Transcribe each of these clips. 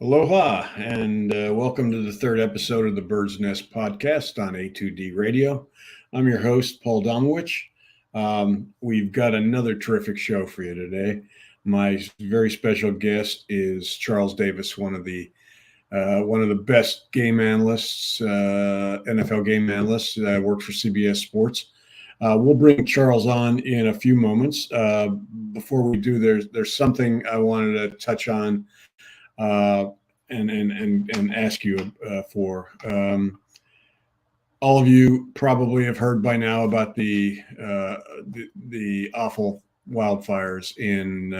Aloha, and welcome to the third episode of the Bird's Nest podcast on A2D Radio. I'm your host, Paul Domowitch. We've got another terrific show for you today. My very special guest is Charles Davis, one of the best game analysts, NFL game analysts. Worked for CBS Sports. We'll bring Charles on in a few moments. Before we do, there's something I wanted to touch on. And ask you for. All of you probably have heard by now about the awful wildfires in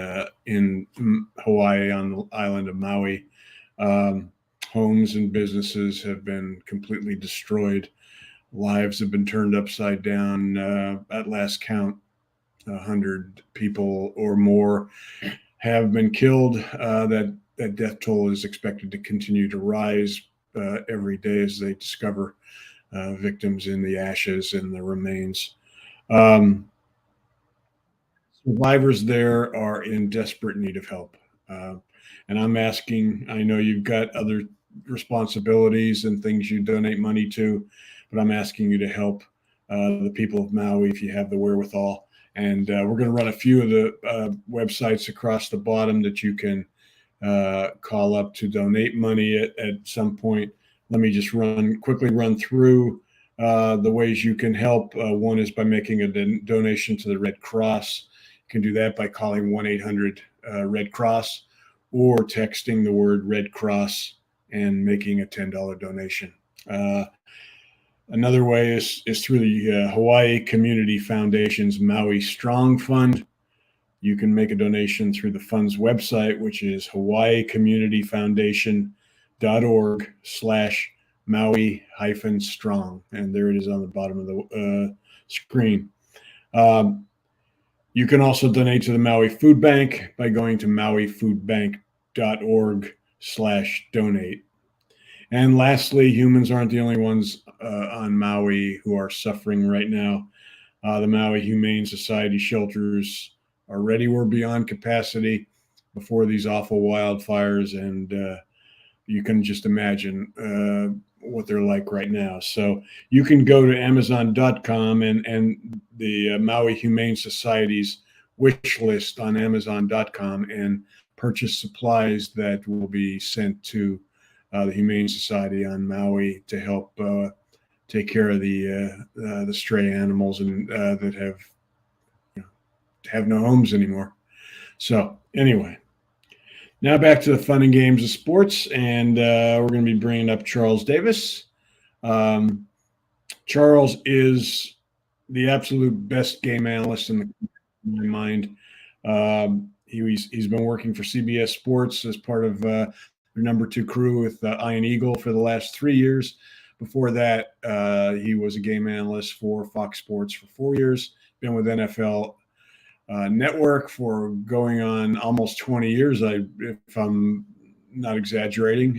Hawaii on the island of Maui. Homes and businesses have been completely destroyed. Lives have been turned upside down. At last count, 100 people or more have been killed. That death toll is expected to continue to rise every day as they discover victims in the ashes and the remains. Survivors there are in desperate need of help. And I'm asking, I know you've got other responsibilities and things you donate money to, but I'm asking you to help the people of Maui if you have the wherewithal. And we're going to run a few of the websites across the bottom that you can call up to donate money at some point. Let me just quickly run through the ways you can help. One is by making a donation to the Red Cross. You can do that by calling 1-800-RED Cross or texting the word Red Cross and making a $10 donation. Another way is through the Hawaii Community Foundation's Maui Strong Fund. You can make a donation through the fund's website, which is hawaiicommunityfoundation.org/Maui-strong. And there it is on the bottom of the screen. You can also donate to the Maui Food Bank by going to mauifoodbank.org/donate. And lastly, humans aren't the only ones on Maui who are suffering right now. The Maui Humane Society shelters already were beyond capacity before these awful wildfires, and you can just imagine what they're like right now. So you can go to Amazon.com and the Maui Humane Society's wish list on Amazon.com and purchase supplies that will be sent to the Humane Society on Maui to help take care of the stray animals and that have no homes anymore. So anyway, now back to the fun and games of sports, and we're going to be bringing up Charles Davis. Charles is the absolute best game analyst in my mind. He's been working for CBS Sports as part of their number 2 crew with Iron Eagle for the last 3 years. Before that, he was a game analyst for Fox Sports for 4 years. Been with NFL Network for going on almost 20 years, if I'm not exaggerating.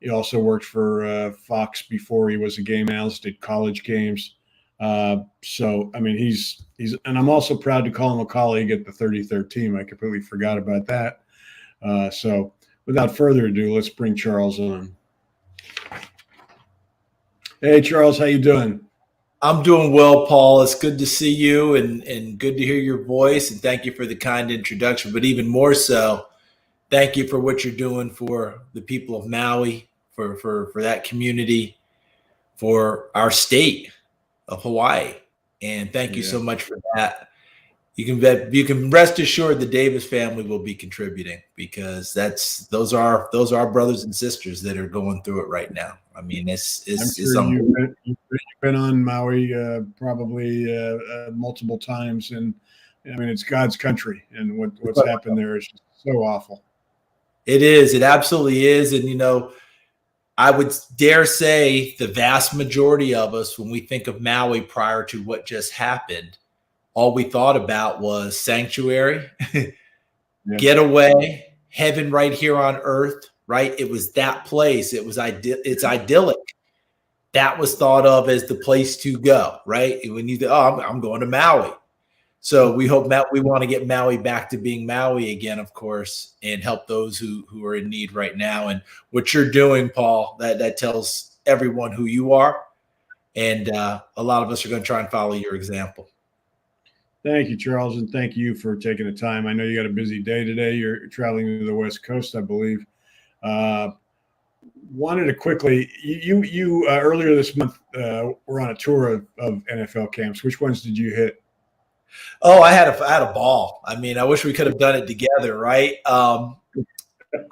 He also worked for Fox before he was a game analyst, did college games. So, I mean, he's, and I'm also proud to call him a colleague at the 33rd team. I completely forgot about that. So without further ado, let's bring Charles on. Hey, Charles, how you doing? I'm doing well, Paul. It's good to see you and good to hear your voice. And thank you for the kind introduction. But even more so, thank you for what you're doing for the people of Maui, for that community, for our state of Hawaii. And thank you so much for that. You can rest assured the Davis family will be contributing, because those are our brothers and sisters that are going through it right now. I mean, it's you've been on Maui probably multiple times, and I mean, it's God's country, and what's happened there is just so awful. It is. It absolutely is. And I would dare say the vast majority of us, when we think of Maui prior to what just happened, all we thought about was sanctuary, getaway, heaven right here on earth, right? It was that place. It's idyllic. That was thought of as the place to go, right? When you think, I'm going to Maui. So we hope we want to get Maui back to being Maui again, of course, and help those who are in need right now. And what you're doing, Paul, that tells everyone who you are. And a lot of us are going to try and follow your example. Thank you, Charles, and thank you for taking the time. I know you got a busy day today. You're traveling to the West Coast, I believe. Wanted to quickly, you earlier this month were on a tour of NFL camps. Which ones did you hit? Oh, I had a ball. I mean, I wish we could have done it together, right?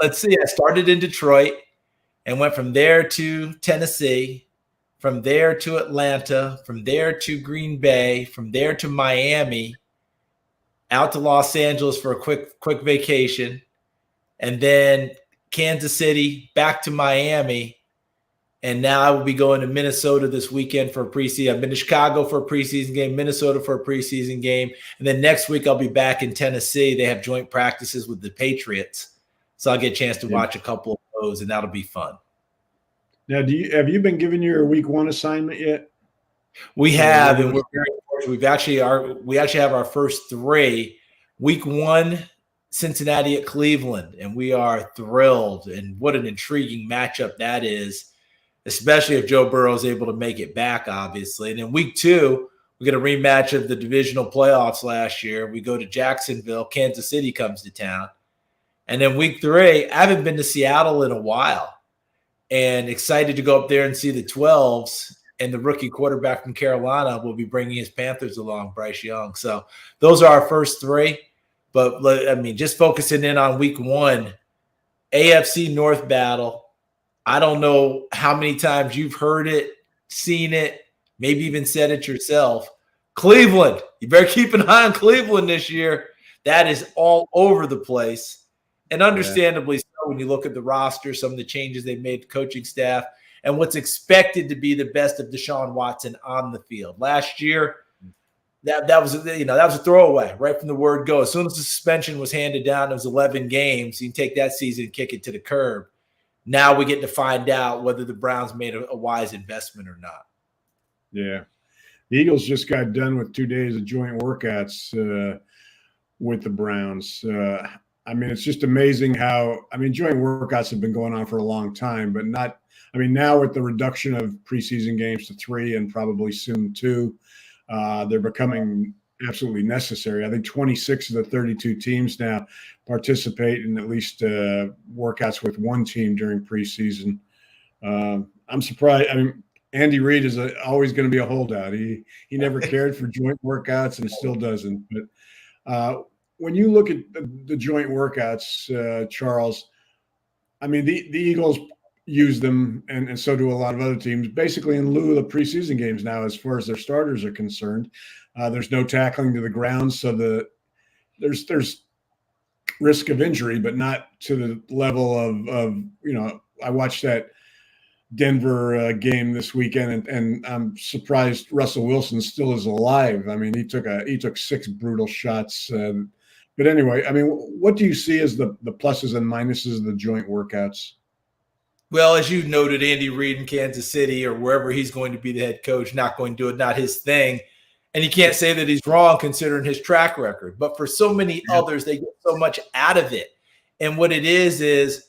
Let's see. I started in Detroit and went from there to Tennessee, from there to Atlanta, from there to Green Bay, from there to Miami, out to Los Angeles for a quick vacation, and then Kansas City, back to Miami. And now I will be going to Minnesota this weekend for a preseason. I've been to Chicago for a preseason game, Minnesota for a preseason game. And then next week I'll be back in Tennessee. They have joint practices with the Patriots. So I'll get a chance to watch a couple of those, and that'll be fun. Now, have you been given your week 1 assignment yet? We have, and we're very fortunate. We actually have our first 3. Week 1, Cincinnati at Cleveland, and we are thrilled. And what an intriguing matchup that is, especially if Joe Burrow is able to make it back, obviously. And then week 2, we get a rematch of the divisional playoffs last year. We go to Jacksonville. Kansas City comes to town. And then week 3, I haven't been to Seattle in a while, and excited to go up there and see the 12s. And the rookie quarterback from Carolina will be bringing his Panthers along, Bryce Young. So those are our first 3. But, I mean, just focusing in on week 1, AFC North battle. I don't know how many times you've heard it, seen it, maybe even said it yourself. Cleveland, you better keep an eye on Cleveland this year. That is all over the place. And understandably so when you look at the roster, some of the changes they've made to coaching staff, and what's expected to be the best of Deshaun Watson on the field. Last year, that was a throwaway right from the word go. As soon as the suspension was handed down, it was 11 games. You can take that season and kick it to the curb. Now we get to find out whether the Browns made a wise investment or not. Yeah. The Eagles just got done with 2 days of joint workouts with the Browns. I mean, it's just amazing how – joint workouts have been going on for a long time, but not – now with the reduction of preseason games to 3 and probably soon 2, they're becoming absolutely necessary. I think 26 of the 32 teams now participate in at least workouts with one team during preseason. I'm surprised. Andy Reid is always going to be a holdout. He never cared for joint workouts and still doesn't. But when you look at the joint workouts, Charles, the Eagles use them, and so do a lot of other teams, basically in lieu of the preseason games now, as far as their starters are concerned. There's no tackling to the ground, so there's risk of injury, but not to the level of I watched that Denver game this weekend, and I'm surprised Russell Wilson still is alive. He took 6 brutal shots. But anyway, what do you see as the pluses and minuses of the joint workouts? Well, as you noted, Andy Reid in Kansas City or wherever he's going to be the head coach, not going to do it, not his thing. And you can't say that he's wrong considering his track record. But for so many others, they get so much out of it. And what it is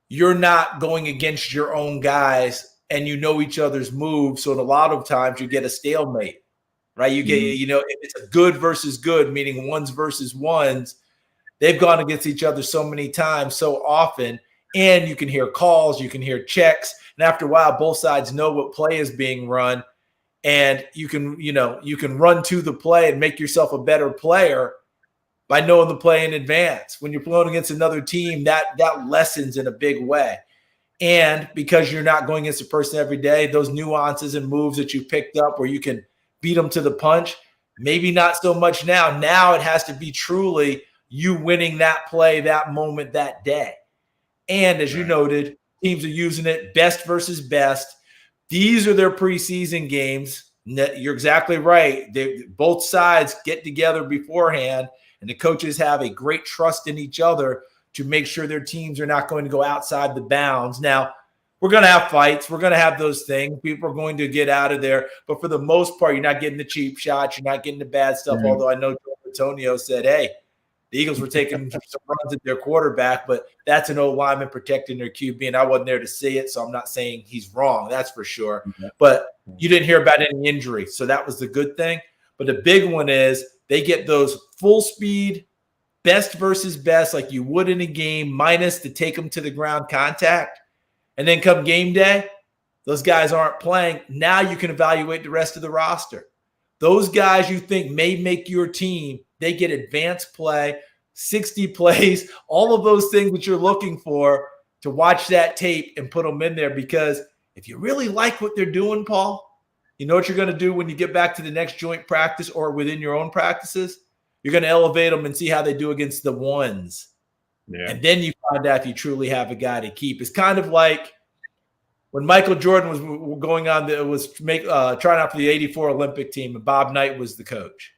you're not going against your own guys, and you know each other's moves. So a lot of times you get a stalemate, right? You get, if it's a good versus good, meaning ones versus ones, they've gone against each other so many times, so often. And you can hear calls, you can hear checks. And after a while, both sides know what play is being run. And you can run to the play and make yourself a better player by knowing the play in advance. When you're playing against another team, that lessens in a big way. And because you're not going against a person every day, those nuances and moves that you picked up where you can beat them to the punch, maybe not so much now. Now it has to be truly you winning that play, that moment, that day. And as you noted, teams are using it best versus best. These are their preseason games. You're exactly right. Both sides get together beforehand, and the coaches have a great trust in each other to make sure their teams are not going to go outside the bounds. Now, we're going to have fights. We're going to have those things. People are going to get out of there. But for the most part, you're not getting the cheap shots. You're not getting the bad stuff, although I know Antonio said, hey, the Eagles were taking some runs at their quarterback, but that's an old lineman protecting their QB, and I wasn't there to see it, so I'm not saying he's wrong. That's for sure. But you didn't hear about any injury, so that was the good thing. But the big one is they get those full speed, best versus best like you would in a game, minus to take them to the ground contact. And then come game day, those guys aren't playing. Now you can evaluate the rest of the roster. Those guys you think may make your team, they get advanced play, 60 plays, all of those things that you're looking for to watch that tape and put them in there. Because if you really like what they're doing, Paul, you know what you're going to do when you get back to the next joint practice or within your own practices? You're going to elevate them and see how they do against the ones. Yeah. And then you find out if you truly have a guy to keep. It's kind of like when Michael Jordan was going on, trying out for the '84 Olympic team, and Bob Knight was the coach.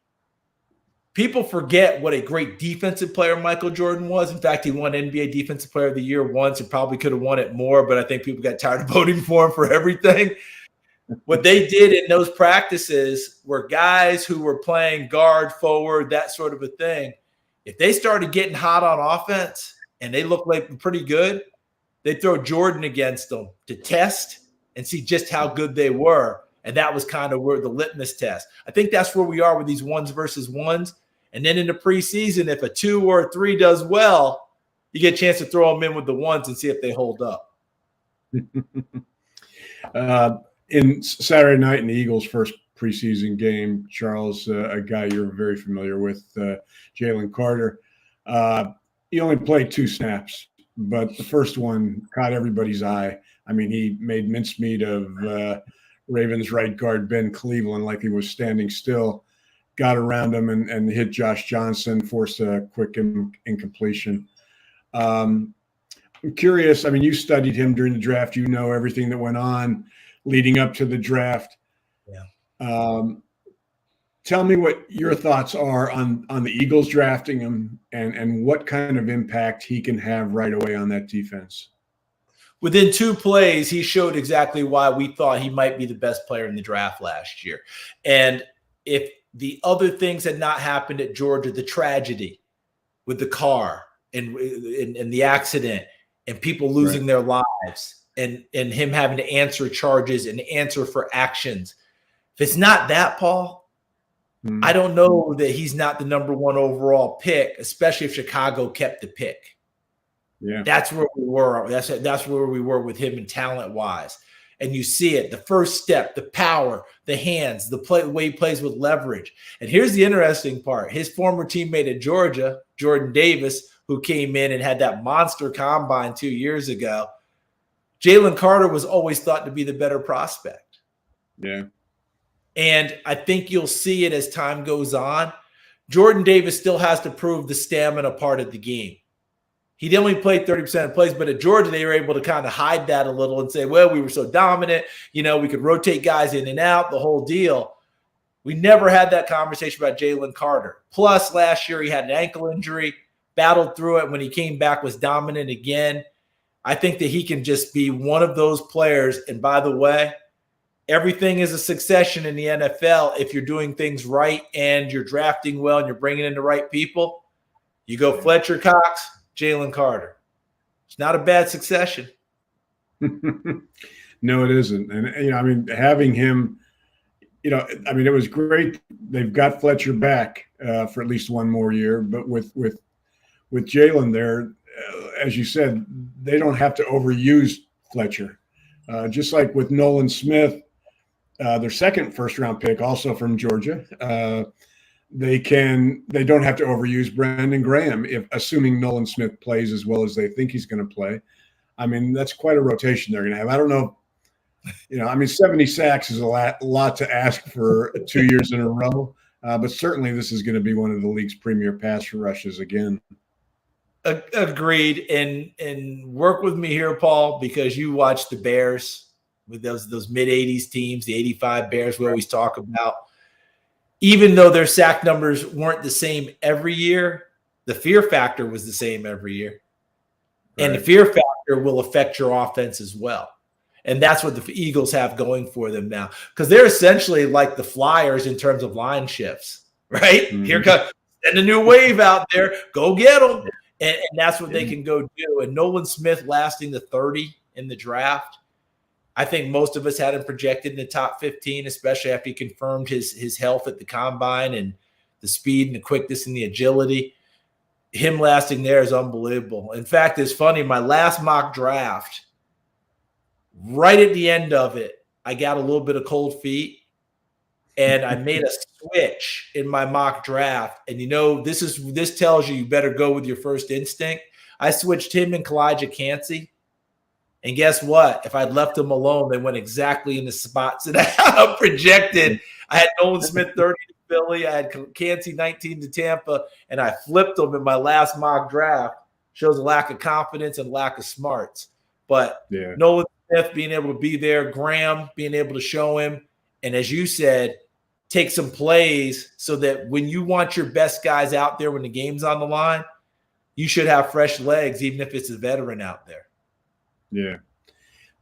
People forget what a great defensive player Michael Jordan was. In fact, he won NBA Defensive Player of the Year once and probably could have won it more, but I think people got tired of voting for him for everything. What they did in those practices were guys who were playing guard, forward, that sort of a thing. If they started getting hot on offense and they looked like pretty good, they'd throw Jordan against them to test and see just how good they were. And that was kind of where the litmus test. I think that's where we are with these ones versus ones. And then in the preseason, if a 2 or a 3 does well, you get a chance to throw them in with the ones and see if they hold up. In Saturday night in the Eagles' first preseason game, Charles, a guy you're very familiar with, Jalen Carter, he only played 2 snaps, but the first one caught everybody's eye. I mean, he made mincemeat of Ravens right guard Ben Cleveland like he was standing still, got around him and hit Josh Johnson, forced a quick incompletion. I'm curious. I mean, you studied him during the draft. You know everything that went on leading up to the draft. Yeah. Tell me what your thoughts are on the Eagles drafting him and what kind of impact he can have right away on that defense. Within 2 plays, he showed exactly why we thought he might be the best player in the draft last year. And if the other things had not happened at Georgia, the tragedy with the car and the accident and people losing their lives and him having to answer charges and answer for actions. If it's not that, Paul, I don't know that he's not the number 1 overall pick, especially if Chicago kept the pick. Yeah, that's where we were. That's where we were with him and talent-wise. And you see it, the first step, the power, the hands, the way he plays with leverage. And here's the interesting part. His former teammate at Georgia, Jordan Davis, who came in and had that monster combine 2 years ago, Jalen Carter was always thought to be the better prospect. Yeah. And I think you'll see it as time goes on. Jordan Davis still has to prove the stamina part of the game. He only played 30% of plays, but at Georgia, they were able to kind of hide that a little and say, well, we were so dominant. You know, we could rotate guys in and out, the whole deal. We never had that conversation about Jalen Carter. Plus, last year, he had an ankle injury, battled through it. When he came back, was dominant again. I think that he can just be one of those players. And by the way, everything is a succession in the NFL. If you're doing things right and you're drafting well and you're bringing in the right people, you go Fletcher Cox, Jalen Carter. It's not a bad succession. No, it isn't. And, you know, I mean, having him, you know, I mean, it was great. They've got Fletcher back for at least 1 more year. But with Jalen there, as you said, they don't have to overuse Fletcher. Just like with Nolan Smith, their second first-round pick, also from Georgia, they don't have to overuse Brandon Graham, assuming Nolan Smith plays as well as they think he's going to play. I mean, that's quite a rotation they're going to have. I don't know. You know, I mean, 70 sacks is a lot to ask for 2 years in a row, but certainly this is going to be one of the league's premier pass rushes again. Agreed. And work with me here, Paul, because you watch the Bears with those mid-'80s teams, the 85 Bears we always talk about. Even though their sack numbers weren't the same every year, the fear factor was the same every year. Right. And the fear factor will affect your offense as well. And that's what the Eagles have going for them now, because they're essentially like the Flyers in terms of line shifts, right? Mm-hmm. Here comes Send a new wave out there. Go get them. And that's what they can go do. And Nolan Smith lasting the 30 in the draft. I think most of us had him projected in the top 15, especially after he confirmed his health at the combine and the speed and the quickness and the agility. Him lasting there is unbelievable. In fact, it's funny. My last mock draft, right at the end of it, I got a little bit of cold feet. And I made a switch in my mock draft. And, this tells you better go with your first instinct. I switched him and Kalijah Cansey. And guess what? If I'd left them alone, they went exactly in the spots that I had projected. I had Nolan Smith 30 to Philly. I had Cansey 19 to Tampa. And I flipped them in my last mock draft. Shows a lack of confidence and lack of smarts. But Nolan Smith being able to be there, Graham being able to show him. And as you said, take some plays so that when you want your best guys out there when the game's on the line, you should have fresh legs, even if it's a veteran out there. Yeah.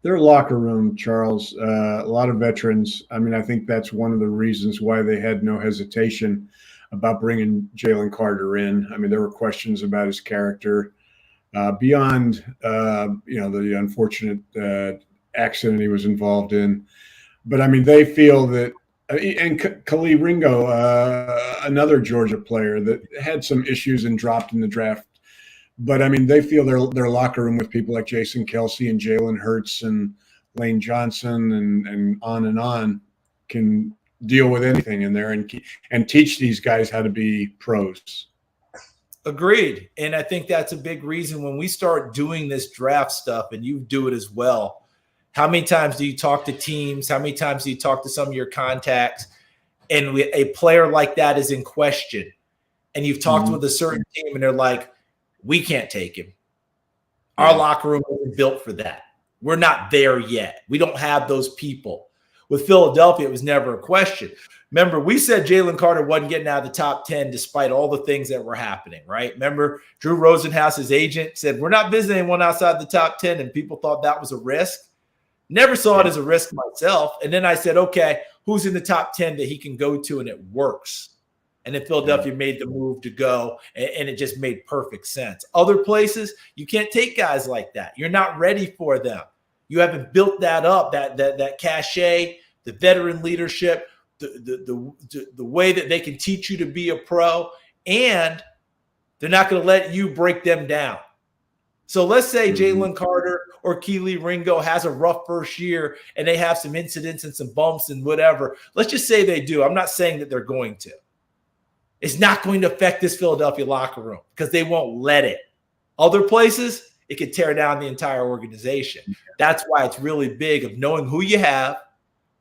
Their locker room, Charles, a lot of veterans. I mean, I think that's one of the reasons why they had no hesitation about bringing Jalen Carter in. I mean, there were questions about his character beyond, the unfortunate accident he was involved in. But, I mean, they feel that and Eli Ricks, another Georgia player that had some issues and dropped in the draft. But, I mean, they feel their locker room with people like Jason Kelce and Jalen Hurts and Lane Johnson and on can deal with anything in there and teach these guys how to be pros. Agreed. And I think that's a big reason when we start doing this draft stuff, and you do it as well. How many times do you talk to teams? How many times do you talk to some of your contacts? And a player like that is in question. And you've talked with a certain team and they're like, we can't take him. Our locker room isn't built for that. We're not there yet. We don't have those people. With Philadelphia, it was never a question. Remember, we said Jalen Carter wasn't getting out of the top 10 despite all the things that were happening, right? Remember, Drew Rosenhaus's agent said, we're not visiting anyone outside the top 10, and people thought that was a risk. Never saw it as a risk myself. And then I said, okay, who's in the top 10 that he can go to and it works? And then Philadelphia made the move to go, and it just made perfect sense. Other places, you can't take guys like that. You're not ready for them. You haven't built that up, that cachet, the veteran leadership, the way that they can teach you to be a pro, and they're not going to let you break them down. So let's say Jalen Carter or Kelee Ringo has a rough first year and they have some incidents and some bumps and whatever. Let's just say they do. I'm not saying that they're going to. It's not going to affect this Philadelphia locker room because they won't let it. Other places, it could tear down the entire organization. That's why it's really big of knowing who you have,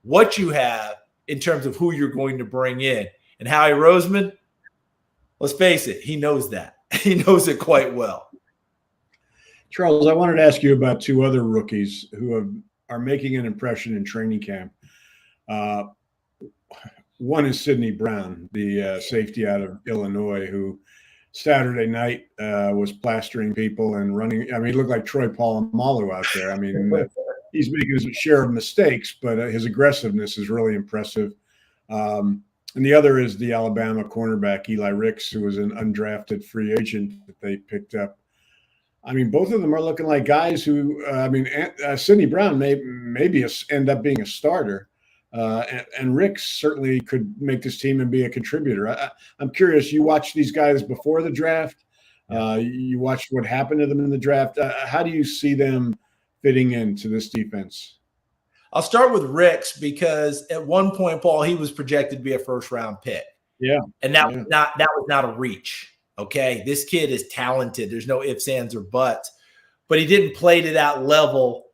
what you have in terms of who you're going to bring in. And Howie Roseman, let's face it, he knows that. He knows it quite well. Charles, I wanted to ask you about two other rookies who are making an impression in training camp. One is Sidney Brown, the safety out of Illinois, who Saturday night was plastering people and running. I mean, he looked like Troy Polamalu out there. I mean, he's making his share of mistakes, but his aggressiveness is really impressive. And the other is the Alabama cornerback, Eli Ricks, who was an undrafted free agent that they picked up. I mean, both of them are looking like guys who, Sidney Brown may end up being a starter. And Ricks certainly could make this team and be a contributor. I'm curious, you watched these guys before the draft. You watched what happened to them in the draft. How do you see them fitting into this defense? I'll start with Ricks because at one point, Paul, he was projected to be a first-round pick. Yeah. And that was not a reach. Okay, this kid is talented. There's no ifs, ands, or buts. But he didn't play to that level,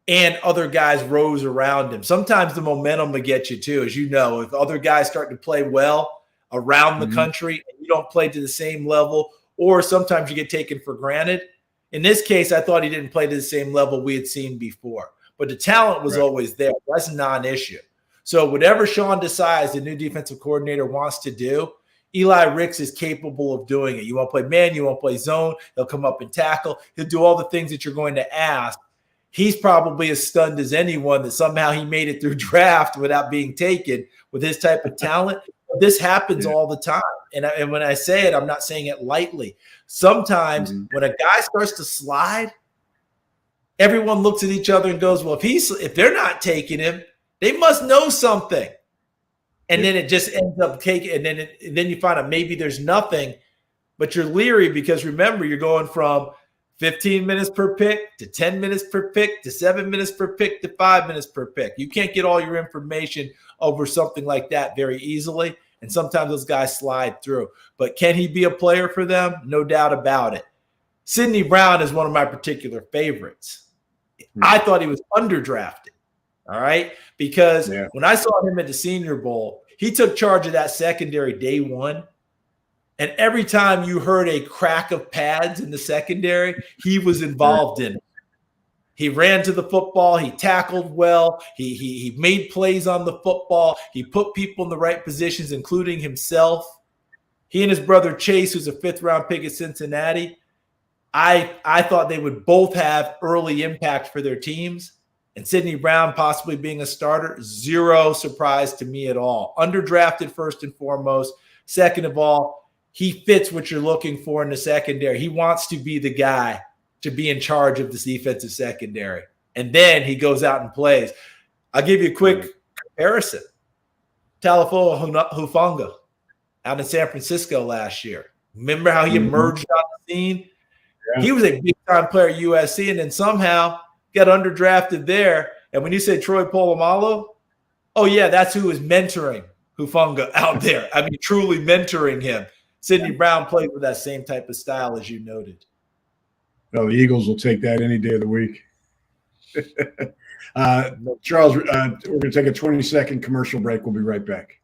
and other guys rose around him. Sometimes the momentum will get you too, as you know. If other guys start to play well around the country and you don't play to the same level, or sometimes you get taken for granted. In this case, I thought he didn't play to the same level we had seen before. But the talent was always there. That's a non-issue. So whatever Sean decides the new defensive coordinator wants to do, Eli Ricks is capable of doing it. You want to play man, you want to play zone, he'll come up and tackle. He'll do all the things that you're going to ask. He's probably as stunned as anyone that somehow he made it through draft without being taken with his type of talent. This happens all the time. And when I say it, I'm not saying it lightly. Sometimes when a guy starts to slide, everyone looks at each other and goes, well, if they're not taking him, they must know something. And then it just ends up taking, and then you find out maybe there's nothing, but you're leery because remember, you're going from 15 minutes per pick to 10 minutes per pick to 7 minutes per pick to 5 minutes per pick. You can't get all your information over something like that very easily. And sometimes those guys slide through. But can he be a player for them? No doubt about it. Sidney Brown is one of my particular favorites. I thought he was underdrafted. All right. Because when I saw him at the Senior Bowl, he took charge of that secondary day one. And every time you heard a crack of pads in the secondary, he was involved in it. He ran to the football. He tackled well. He made plays on the football. He put people in the right positions, including himself. He and his brother Chase, who's a 5th-round pick at Cincinnati, I thought they would both have early impact for their teams. And Sidney Brown possibly being a starter, zero surprise to me at all. Underdrafted first and foremost. Second of all, he fits what you're looking for in the secondary. He wants to be the guy to be in charge of this defensive secondary. And then he goes out and plays. I'll give you a quick comparison. Talafua Hufanga out in San Francisco last year. Remember how he emerged on the scene? Yeah. He was a big-time player at USC, and then somehow got underdrafted there. And when you say Troy Polamalu, oh, yeah, that's who was mentoring Hufanga out there. I mean, truly mentoring him. Sidney Brown played with that same type of style, as you noted. Well, the Eagles will take that any day of the week. Charles, we're going to take a 20-second commercial break. We'll be right back.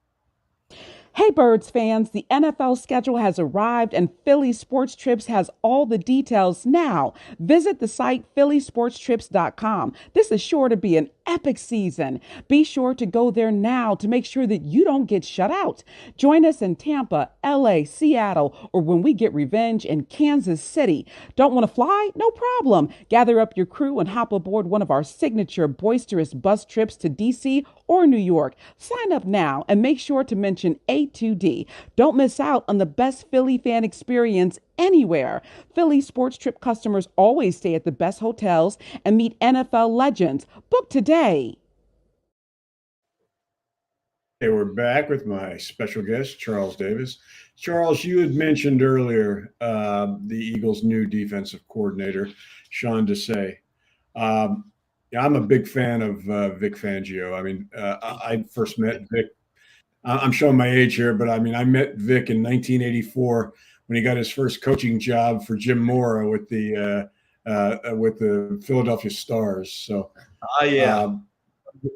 Hey, Birds fans, the NFL schedule has arrived and Philly Sports Trips has all the details now. Visit the site phillysportstrips.com. This is sure to be an epic season. Be sure to go there now to make sure that you don't get shut out. Join us in Tampa, LA, Seattle, or when we get revenge in Kansas City. Don't want to fly? No problem. Gather up your crew and hop aboard one of our signature boisterous bus trips to DC or New York. Sign up now and make sure to mention A2D. Don't miss out on the best Philly fan experience anywhere. Philly Sports Trip customers always stay at the best hotels and meet NFL legends. Book today. Hey, we're back with my special guest, Charles Davis. Charles, you had mentioned earlier the Eagles' new defensive coordinator, Sean Desai. I'm a big fan of Vic Fangio. I mean, I first met Vic. I'm showing my age here, but I mean, I met Vic in 1984 when he got his first coaching job for Jim Mora with the Philadelphia Stars. So,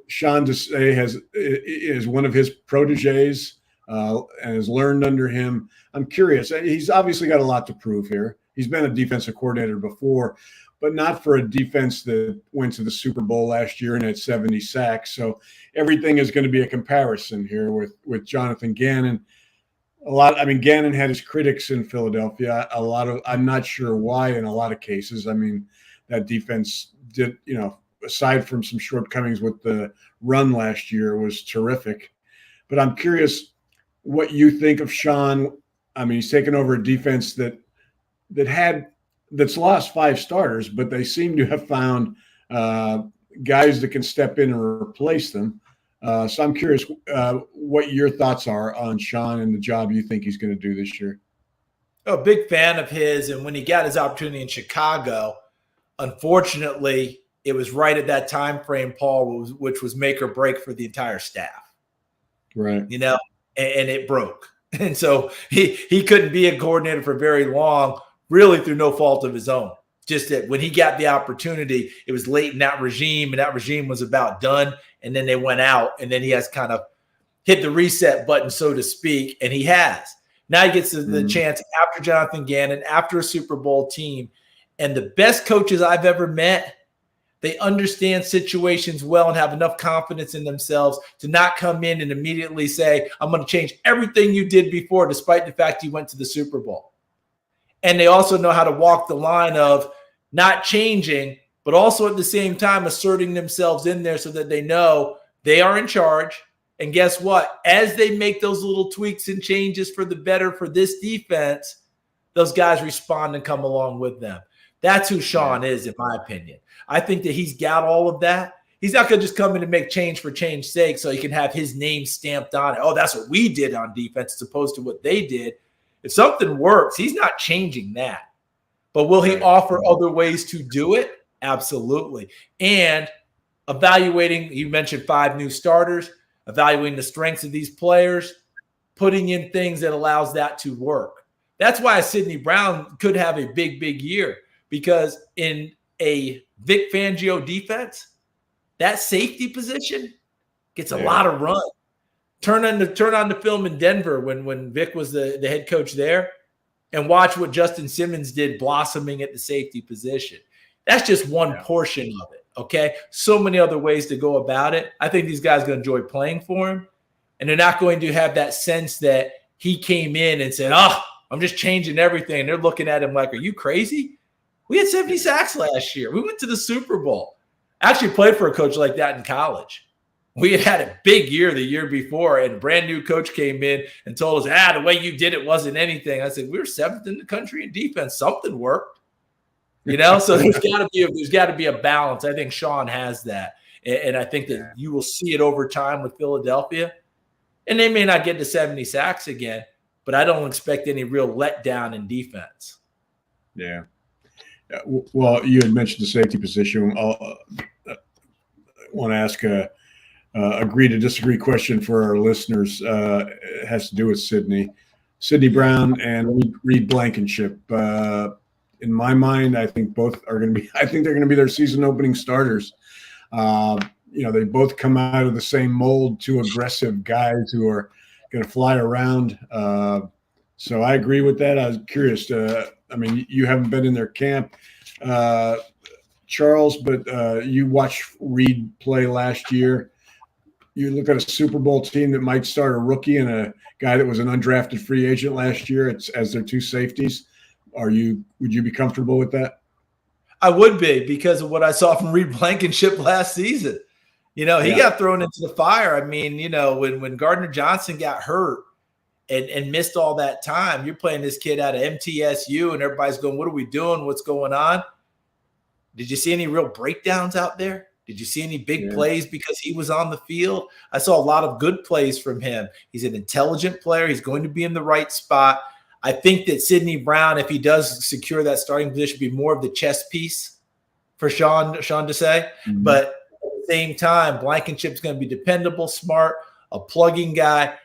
Sean Desai is one of his proteges and has learned under him. I'm curious. He's obviously got a lot to prove here. He's been a defensive coordinator before, but not for a defense that went to the Super Bowl last year and had 70 sacks. So everything is going to be a comparison here with Jonathan Gannon. Gannon had his critics in Philadelphia. I'm not sure why in a lot of cases. I mean, that defense did, aside from some shortcomings with the run last year, was terrific. But I'm curious what you think of Sean. I mean, he's taken over a defense that's lost 5 starters, but they seem to have found guys that can step in and replace them. So I'm curious what your thoughts are on Sean and the job you think he's going to do this year. A big fan of his, and when he got his opportunity in Chicago, unfortunately, it was right at that time frame, Paul, which was make or break for the entire staff. Right. And it broke. And so he couldn't be a coordinator for very long, really through no fault of his own. Just that when he got the opportunity, it was late in that regime, and that regime was about done. And then they went out, and then he has kind of hit the reset button, so to speak, and he has. Now he gets the chance after Jonathan Gannon, after a Super Bowl team. And the best coaches I've ever met, they understand situations well and have enough confidence in themselves to not come in and immediately say, I'm going to change everything you did before, despite the fact you went to the Super Bowl. And they also know how to walk the line of not changing, but also at the same time asserting themselves in there so that they know they are in charge And guess what? As they make those little tweaks and changes for the better for this defense, those guys respond and come along with them. That's who Sean is, in my opinion. I think that he's got all of that. He's not going to just come in and make change for change's sake so he can have his name stamped on it. Oh, that's what we did on defense as opposed to what they did. If something works, he's not changing that. But will he offer other ways to do it? Absolutely. And evaluating, you mentioned 5 new starters, evaluating the strengths of these players, putting in things that allows that to work. That's why Sidney Brown could have a big, big year, because in a Vic Fangio defense, that safety position gets a lot of run. Turn on the film in Denver when Vic was the head coach there, and watch what Justin Simmons did blossoming at the safety position. That's just one portion of it, okay? So many other ways to go about it. I think these guys are going to enjoy playing for him, and they're not going to have that sense that he came in and said, I'm just changing everything. And they're looking at him like, are you crazy? We had 70 sacks last year. We went to the Super Bowl. I actually played for a coach like that in college. We had a big year the year before, and a brand new coach came in and told us, the way you did it wasn't anything. I said, we were 7th in the country in defense. Something worked. So there's got to be a balance. I think Sean has that. And I think that you will see it over time with Philadelphia. And they may not get to 70 sacks again, but I don't expect any real letdown in defense. Yeah. Well, you had mentioned the safety position. I want to ask a agree to disagree question for our listeners. It has to do with Sidney Brown and Reed Blankenship. In my mind, I think both are going to be. I think they're going to be their season opening starters. They both come out of the same mold. 2 aggressive guys who are going to fly around. So I agree with that. I was curious. You haven't been in their camp, Charles, but you watched Reed play last year. You look at a Super Bowl team that might start a rookie and a guy that was an undrafted free agent last year as their 2 safeties. Would you be comfortable with that? I would be, because of what I saw from Reed Blankenship last season. He got thrown into the fire. When Gardner Johnson got hurt and missed all that time, you're playing this kid out of MTSU and everybody's going, what are we doing? What's going on? Did you see any real breakdowns out there? Did you see any big plays because he was on the field? I saw a lot of good plays from him. He's an intelligent player. He's going to be in the right spot. I think that Sidney Brown, if he does secure that starting position, be more of the chess piece for Sean to say. Mm-hmm. But at the same time, Blankenship's going to be dependable, smart, a plugging guy.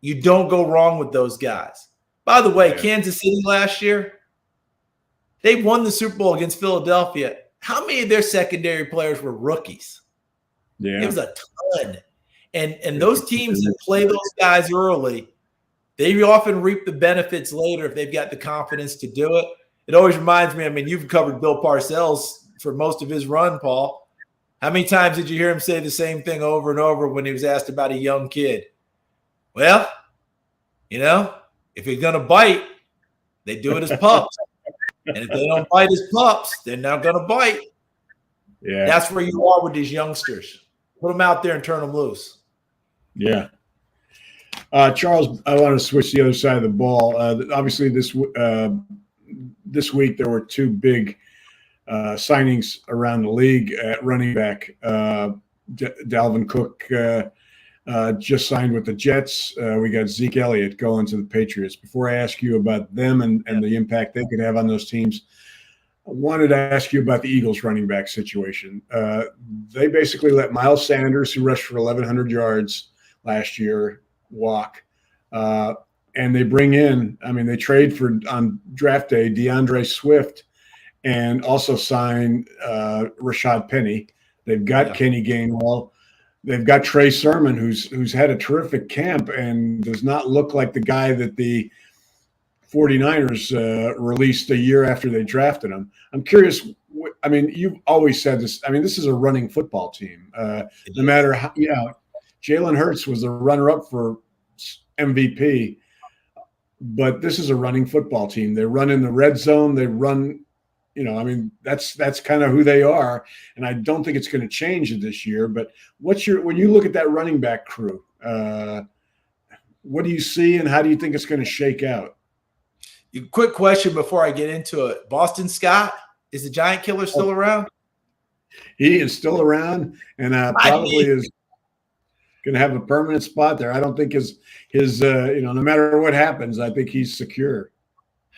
You don't go wrong with those guys. By the way, Kansas City last year, they won the Super Bowl against Philadelphia. How many of their secondary players were rookies? Yeah. It was a ton. And those teams that play those guys early, they often reap the benefits later if they've got the confidence to do it. It always reminds me, you've covered Bill Parcells for most of his run, Paul. How many times did you hear him say the same thing over and over when he was asked about a young kid? Well, if you're going to bite, they do it as pups. And if they don't bite as pups, they're not going to bite. Yeah, that's where you are with these youngsters. Put them out there and turn them loose. Yeah. Charles, I want to switch to the other side of the ball. Obviously, this week there were 2 big signings around the league at running back. Dalvin Cook just signed with the Jets. We got Zeke Elliott going to the Patriots. Before I ask you about them and the impact they could have on those teams, I wanted to ask you about the Eagles running back situation. They basically let Miles Sanders, who rushed for 1,100 yards last year, walk. And they bring in, they trade for on draft day DeAndre Swift and also sign Rashaad Penny. They've got Kenny Gainwell. They've got Trey Sermon, who's had a terrific camp and does not look like the guy that the 49ers released a year after they drafted him. I'm curious. You've always said this. This is a running football team. No matter how, Jalen Hurts was the runner-up for MVP, but this is a running football team. They run in the red zone. They run, that's kind of who they are. And I don't think it's going to change this year. But when you look at that running back crew, What do you see, and how do you think it's going to shake out? Quick question before I get into it. Boston Scott, is the Giant Killer still around? He is still around, and probably is going to have a permanent spot there. I don't think his no matter what happens, I think he's secure.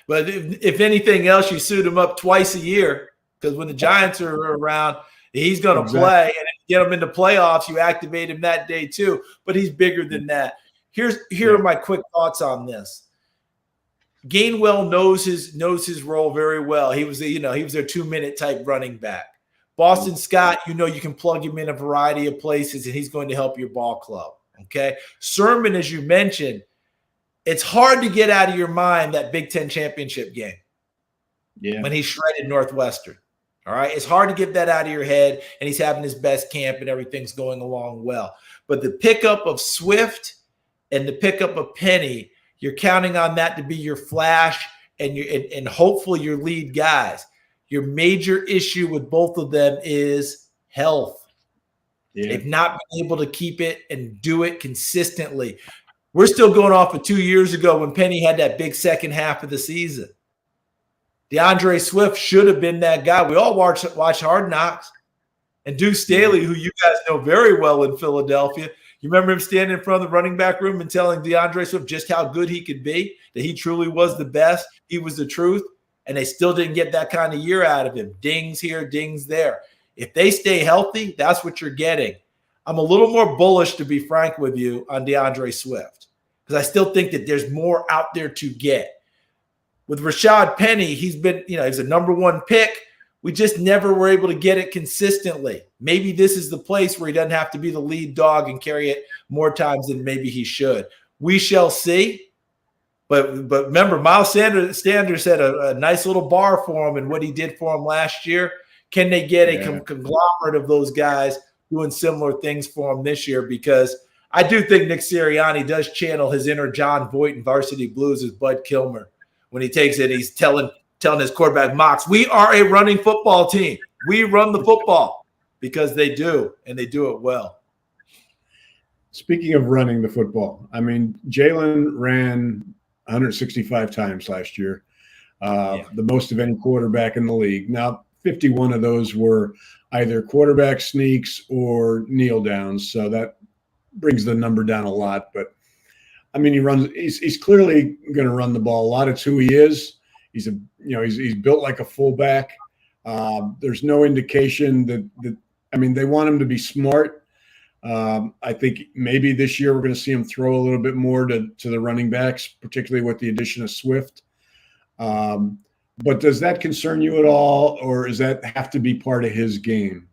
But if anything else, you suit him up twice a year, because when the Giants are around, he's going to play. And if you get him into playoffs, you activate him that day too. But he's bigger than that. Here are my quick thoughts on this. Gainwell knows his role very well. He was their 2-minute type running back. Boston Scott, you can plug him in a variety of places, and he's going to help your ball club. Okay. Sermon, as you mentioned, it's hard to get out of your mind that Big Ten championship game. Yeah. When he shredded Northwestern. All right. It's hard to get that out of your head, and he's having his best camp and everything's going along well. But the pickup of Swift and the pickup of Penny, you're counting on that to be your flash and hopefully your lead guys. Your major issue with both of them is health. Yeah. They've not been able to keep it and do it consistently. We're still going off of 2 years ago when Penny had that big second half of the season. DeAndre Swift should have been that guy. We all watch Hard Knocks. And Duke Staley, who you guys know very well in Philadelphia, you remember him standing in front of the running back room and telling DeAndre Swift just how good he could be, that he truly was the best. He was the truth. And they still didn't get that kind of year out of him. Dings here, dings there. If they stay healthy, that's what you're getting. I'm a little more bullish, to be frank with you, on DeAndre Swift, because I still think that there's more out there to get. With Rashaad Penny, he's been, he's a number 1 pick. We just never were able to get it consistently. Maybe this is the place where he doesn't have to be the lead dog and carry it more times than maybe he should. We shall see. But remember, Miles Sanders had a nice little bar for him and what he did for him last year. Can they get a conglomerate of those guys doing similar things for him this year? Because I do think Nick Sirianni does channel his inner John Voight in Varsity Blues as Bud Kilmer. When he takes it, he's telling his quarterback, Mox, we are a running football team. We run the football, because they do, and they do it well. Speaking of running the football, I mean, Jalen ran 165 times last year, the most of any quarterback in the league. Now, 51 of those were either quarterback sneaks or kneel downs, so that brings the number down a lot. But I mean, he's clearly going to run the ball a lot. It's who he is. He's built like a fullback. There's no indication that they want him to be smart. I think maybe this year we're going to see him throw a little bit more to the running backs, particularly with the addition of Swift. But does that concern you at all, or does that have to be part of his game?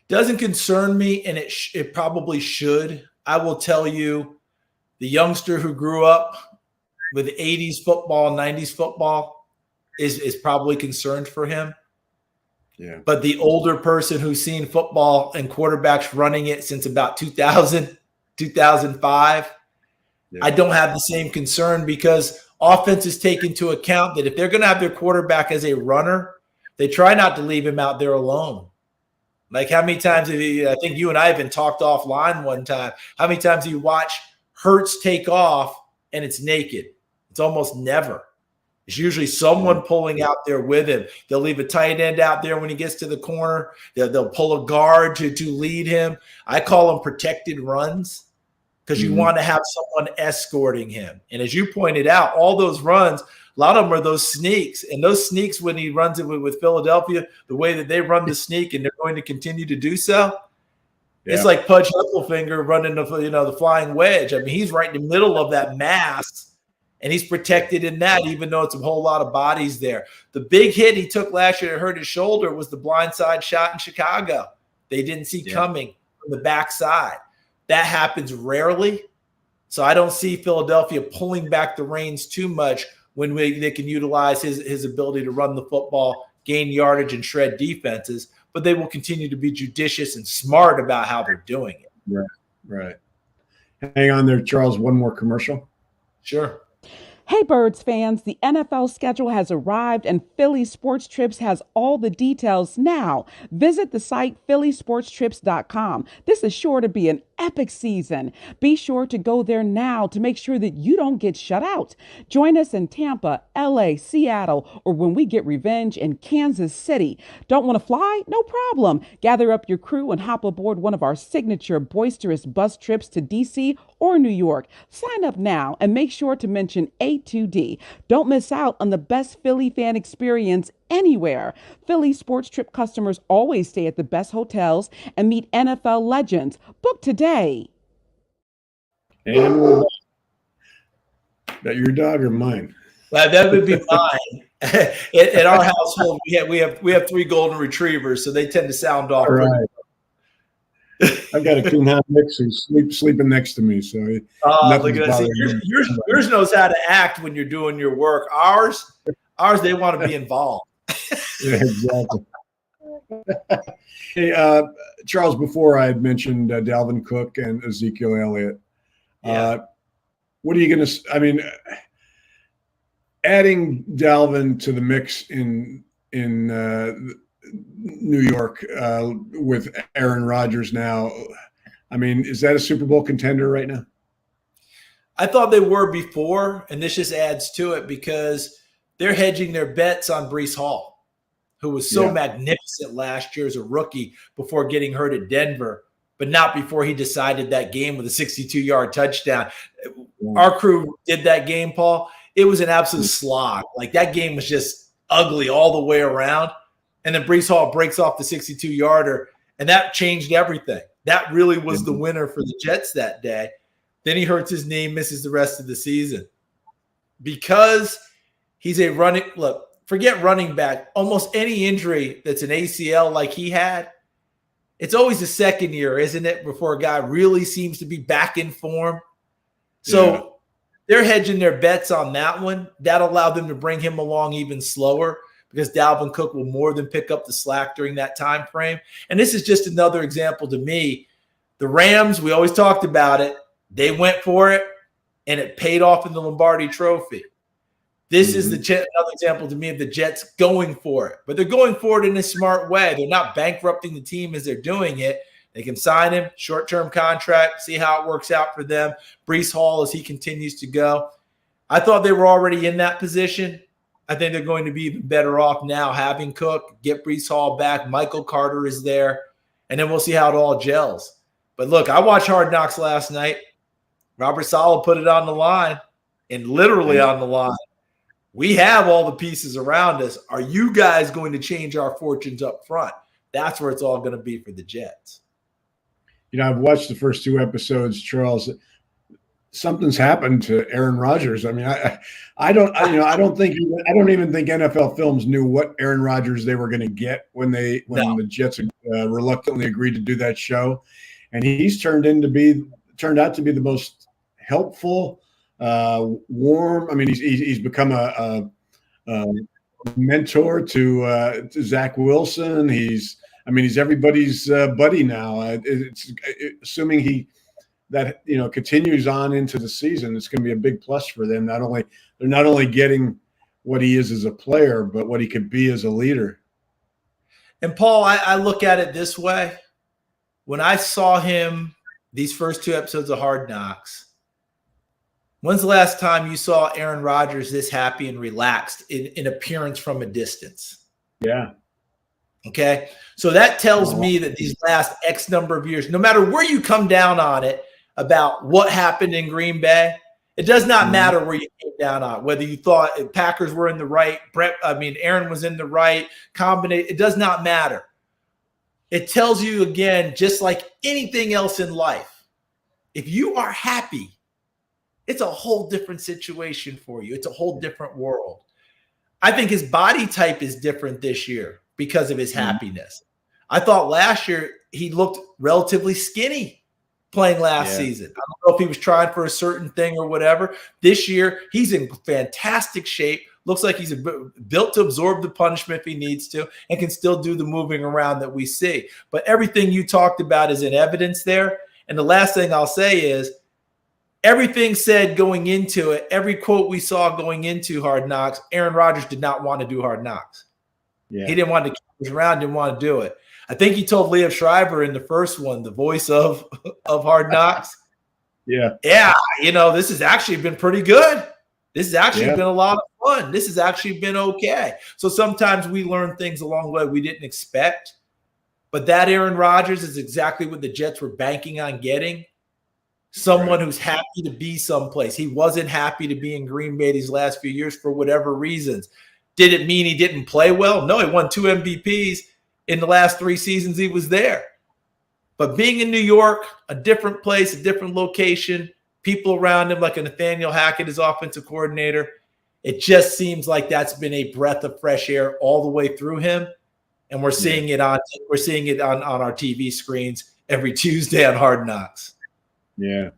Doesn't concern me, and it probably should. I will tell you, the youngster who grew up with 80s football, 90s football is probably concerned for him. Yeah. But the older person who's seen football and quarterbacks running it since about 2000, 2005, I don't have the same concern, because offenses take into account that if they're going to have their quarterback as a runner, they try not to leave him out there alone. Like, how many times I think you and I even talked offline one time, how many times do you watch Hurts take off and it's naked? It's almost never. It's usually someone pulling out there with him. They'll leave a tight end out there when he gets to the corner. They'll pull a guard to lead him. I call them protected runs, because you want to have someone escorting him. And as you pointed out, all those runs, a lot of them are those sneaks. And those sneaks, when he runs it with Philadelphia, the way that they run the sneak, and they're going to continue to do so, it's like Pudge Hufflefinger running the flying wedge. I mean, he's right in the middle of that mass, and he's protected in that, even though it's a whole lot of bodies there. The big hit he took last year that hurt his shoulder was the blindside shot in Chicago. They didn't see coming from the backside. That happens rarely. So I don't see Philadelphia pulling back the reins too much when they can utilize his ability to run the football, gain yardage, and shred defenses. But they will continue to be judicious and smart about how they're doing it. Right. Hang on there, Charles. One more commercial. Sure. Hey, Birds fans, the NFL schedule has arrived and Philly Sports Trips has all the details now. Visit the site phillysportstrips.com. This is sure to be an epic season. Be sure to go there now to make sure that you don't get shut out. Join us in Tampa, LA, Seattle, or when we get revenge in Kansas City. Don't want to fly? No problem. Gather up your crew and hop aboard one of our signature boisterous bus trips to DC or New York. Sign up now and make sure to mention A2D. Don't miss out on the best Philly fan experience anywhere. Philly Sports Trip customers always stay at the best hotels and meet NFL legends. Book today. And we're back. That your dog or mine? Well, that would be mine. At our household, we have 3 golden retrievers, so they tend to sound off. Right. I've got a coon-hound mix who's sleeping next to me, so look at that. Yours knows how to act when you're doing your work. Ours, they want to be involved. Yeah, exactly. Hey, Charles, before I had mentioned Dalvin Cook and Ezekiel Elliott. What are you going to – I mean, adding Dalvin to the mix in New York with Aaron Rodgers now, I mean, is that a Super Bowl contender right now? I thought they were before, and this just adds to it because they're hedging their bets on Breece Hall, who was so magnificent last year as a rookie before getting hurt at Denver, but not before he decided that game with a 62-yard touchdown. Our crew did that game, Paul. It was an absolute slog. Like, that game was just ugly all the way around. And then Breece Hall breaks off the 62-yarder, and that changed everything. That really was the winner for the Jets that day. Then he hurts his knee, misses the rest of the season. Because he's a running – look, forget running back. Almost any injury that's an ACL like he had, it's always the second year, isn't it, before a guy really seems to be back in form. So they're hedging their bets on that one. That allowed them to bring him along even slower, because Dalvin Cook will more than pick up the slack during that time frame. And this is just another example to me. The Rams, we always talked about it. They went for it, and it paid off in the Lombardi Trophy. This is another example to me of the Jets going for it. But they're going for it in a smart way. They're not bankrupting the team as they're doing it. They can sign him, short-term contract, see how it works out for them. Breece Hall as he continues to go. I thought they were already in that position. I think they're going to be even better off now having Cook, get Breece Hall back. Michael Carter is there, and then we'll see how it all gels. But look, I watched Hard Knocks last night. Robert Saleh put it on the line, and literally on the line. We have all the pieces around us. Are you guys going to change our fortunes up front? That's where it's all going to be for the Jets. You know, I've watched the first 2 episodes, Charles. Something's happened to Aaron Rodgers. I mean, I don't even think NFL Films knew what Aaron Rodgers they were going to get when the Jets reluctantly agreed to do that show, and he's turned out to be the most helpful, warm. I mean, he's become a mentor to Zach Wilson. He's everybody's buddy now. Assuming he continues on into the season, it's going to be a big plus for them. They're not only getting what he is as a player, but what he could be as a leader. And Paul, I look at it this way. When I saw him these first 2 episodes of Hard Knocks, when's the last time you saw Aaron Rodgers this happy and relaxed in appearance from a distance? Yeah. Okay. So that tells me that these last X number of years, no matter where you come down on it about what happened in Green Bay, it does not matter where you came down on, whether you thought Packers were in the right, Aaron was in the right combination. It does not matter. It tells you, again, just like anything else in life, if you are happy, it's a whole different situation for you. It's a whole different world. I think his body type is different this year because of his happiness. I thought last year he looked relatively skinny playing last season. I don't know if he was trying for a certain thing or whatever. This year, he's in fantastic shape. Looks like he's built to absorb the punishment if he needs to and can still do the moving around that we see. But everything you talked about is in evidence there. And the last thing I'll say is everything said going into it, every quote we saw going into Hard Knocks, Aaron Rodgers did not want to do Hard Knocks. Yeah. He didn't want to keep around, didn't want to do it. I think he told Liev Schreiber in the first one, the voice of Hard Knocks. Yeah, this has actually been pretty good. This has actually been a lot of fun. This has actually been okay. So sometimes we learn things along the way we didn't expect. But that Aaron Rodgers is exactly what the Jets were banking on getting. Someone who's happy to be someplace. He wasn't happy to be in Green Bay these last few years for whatever reasons. Did it mean he didn't play well? No, he won 2 MVPs in the last 3 seasons he was there. But being in New York, a different place, a different location, people around him like a Nathaniel Hackett, his offensive coordinator, it just seems like that's been a breath of fresh air all the way through him. And we're seeing it on our TV screens every Tuesday on Hard Knocks. Yeah.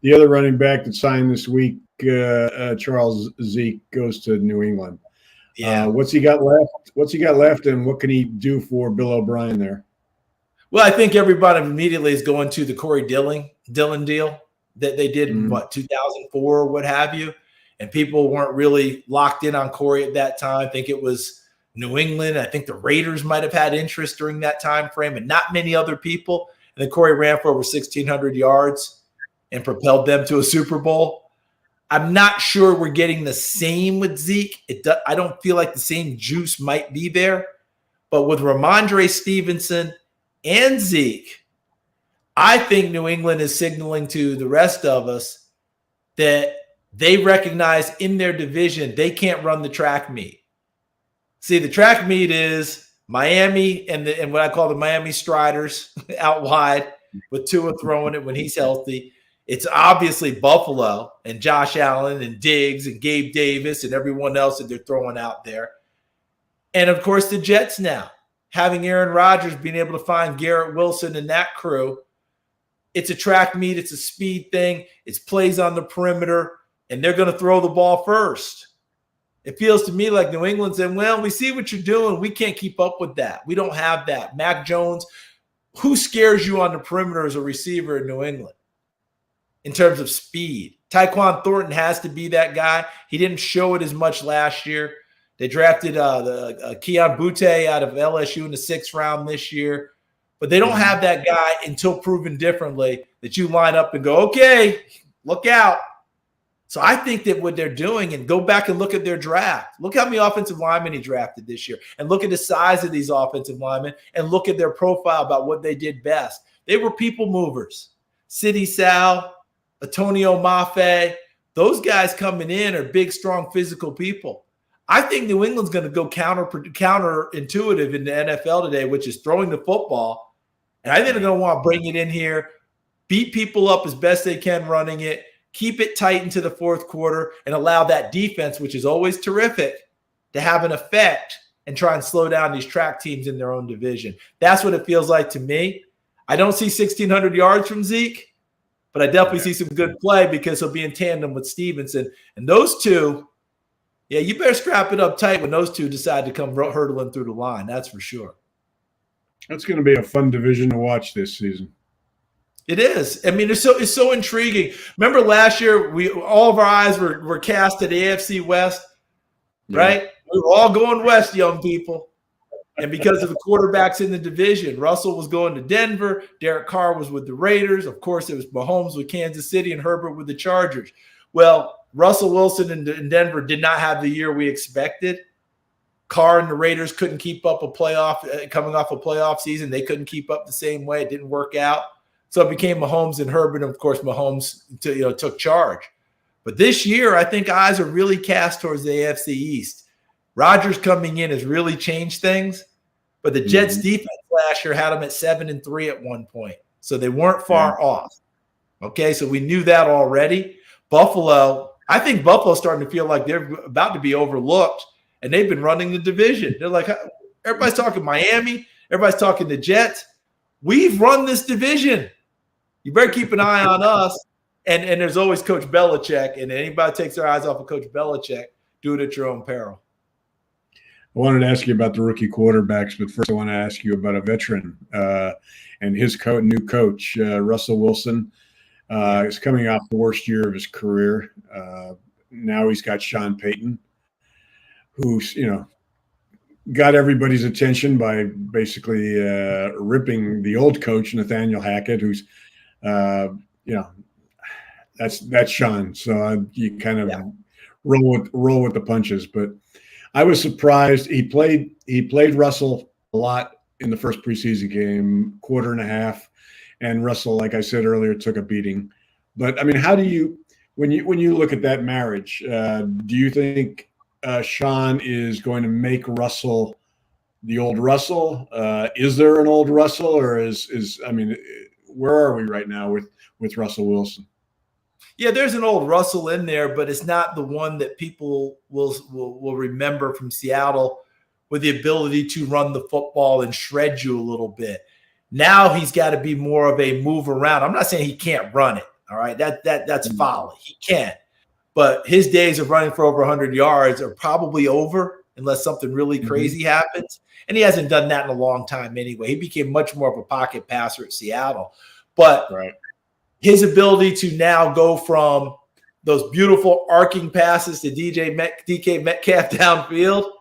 The other running back that signed this week, Charles Zeke, goes to New England. Yeah. What's he got left, and what can he do for Bill O'Brien there? Well, I think everybody immediately is going to the Corey Dillon deal that they did in 2004 or what have you. And people weren't really locked in on Corey at that time. I think it was New England. I think the Raiders might have had interest during that time frame, and not many other people. And then Corey ran for over 1,600 yards and propelled them to a Super Bowl. I'm not sure we're getting the same with Zeke. I don't feel like the same juice might be there. But with Ramondre Stevenson and Zeke, I think New England is signaling to the rest of us that they recognize in their division they can't run the track meet. See, the track meet is Miami and what I call the Miami Striders out wide with Tua throwing it when he's healthy. It's obviously Buffalo and Josh Allen and Diggs and Gabe Davis and everyone else that they're throwing out there. And, of course, the Jets now, having Aaron Rodgers being able to find Garrett Wilson and that crew. It's a track meet. It's a speed thing. It's plays on the perimeter, and they're going to throw the ball first. It feels to me like New England said, well, we see what you're doing. We can't keep up with that. We don't have that. Mac Jones, who scares you on the perimeter as a receiver in New England in terms of speed? Tyquan Thornton has to be that guy. He didn't show it as much last year. They drafted Keon Butte out of LSU in the 6th round this year. But they don't have that guy until proven differently that you line up and go, okay, look out. So I think that what they're doing, and go back and look at their draft. Look how many offensive linemen he drafted this year, and look at the size of these offensive linemen, and look at their profile about what they did best. They were people movers. Sidney Sal, Antonio Mafe, those guys coming in are big, strong, physical people. I think New England's going to go counterintuitive in the NFL today, which is throwing the football. And I think they're going to want to bring it in here, beat people up as best they can running it, keep it tight into the 4th quarter, and allow that defense, which is always terrific, to have an effect and try and slow down these track teams in their own division. That's what it feels like to me. I don't see 1,600 yards from Zeke, but I definitely see some good play because he'll be in tandem with Stevenson. And those two, yeah, you better strap it up tight when those two decide to come hurdling through the line. That's for sure. That's going to be a fun division to watch this season. It is. I mean, it's so intriguing. Remember last year, all of our eyes were cast at the AFC West, right? We were all going west, young people. And because of the quarterbacks in the division, Russell was going to Denver. Derek Carr was with the Raiders. Of course, it was Mahomes with Kansas City and Herbert with the Chargers. Well, Russell Wilson in Denver did not have the year we expected. Carr and the Raiders couldn't keep up coming off a playoff season. They couldn't keep up the same way. It didn't work out. So it became Mahomes and Herbert. And of course, Mahomes took charge. But this year, I think eyes are really cast towards the AFC East. Rodgers coming in has really changed things. But the Jets defense last year had them at 7-3 at one point. So they weren't far off. Okay, so we knew that already. Buffalo, I think Buffalo's starting to feel like they're about to be overlooked. And they've been running the division. They're like, everybody's talking Miami. Everybody's talking the Jets. We've run this division. You better keep an eye on us. And there's always Coach Belichick. And anybody takes their eyes off of Coach Belichick, do it at your own peril. I wanted to ask you about the rookie quarterbacks, but first I want to ask you about a veteran and his new coach, Russell Wilson. He's coming off the worst year of his career. Now he's got Sean Payton, who's, got everybody's attention by basically ripping the old coach, Nathaniel Hackett, who's, that's Sean. So you kind of roll with the punches. But I was surprised. He played Russell a lot in the first preseason game, quarter and a half, and Russell, like I said earlier, took a beating. But I mean, how do you, when you look at that marriage, do you think Sean is going to make Russell the old Russell? Is there an old Russell, or where are we right now with Russell Wilson? Yeah, there's an old Russell in there, but it's not the one that people will remember from Seattle, with the ability to run the football and shred you a little bit. Now he's got to be more of a move around. I'm not saying he can't run it. All right, that's folly. He can, but his days of running for over 100 yards are probably over unless something really crazy happens. And he hasn't done that in a long time anyway. He became much more of a pocket passer at Seattle, but his ability to now go from those beautiful arcing passes to DK Metcalf downfield.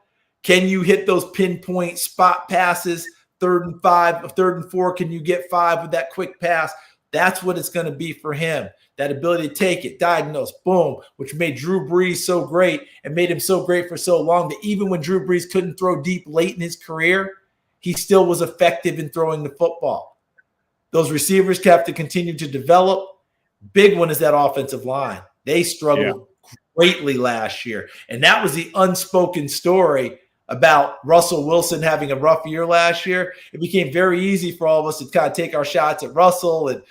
Can you hit those pinpoint spot passes? 3rd and 5, 3rd and 4, can you get 5 with that quick pass? That's what it's going to be for him. That ability to take it, diagnose, boom, which made Drew Brees so great and made him so great for so long that even when Drew Brees couldn't throw deep late in his career, he still was effective in throwing the football. Those receivers have to continue to develop. Big one is that offensive line. They struggled greatly last year. And that was the unspoken story about Russell Wilson having a rough year last year. It became very easy for all of us to kind of take our shots at Russell and,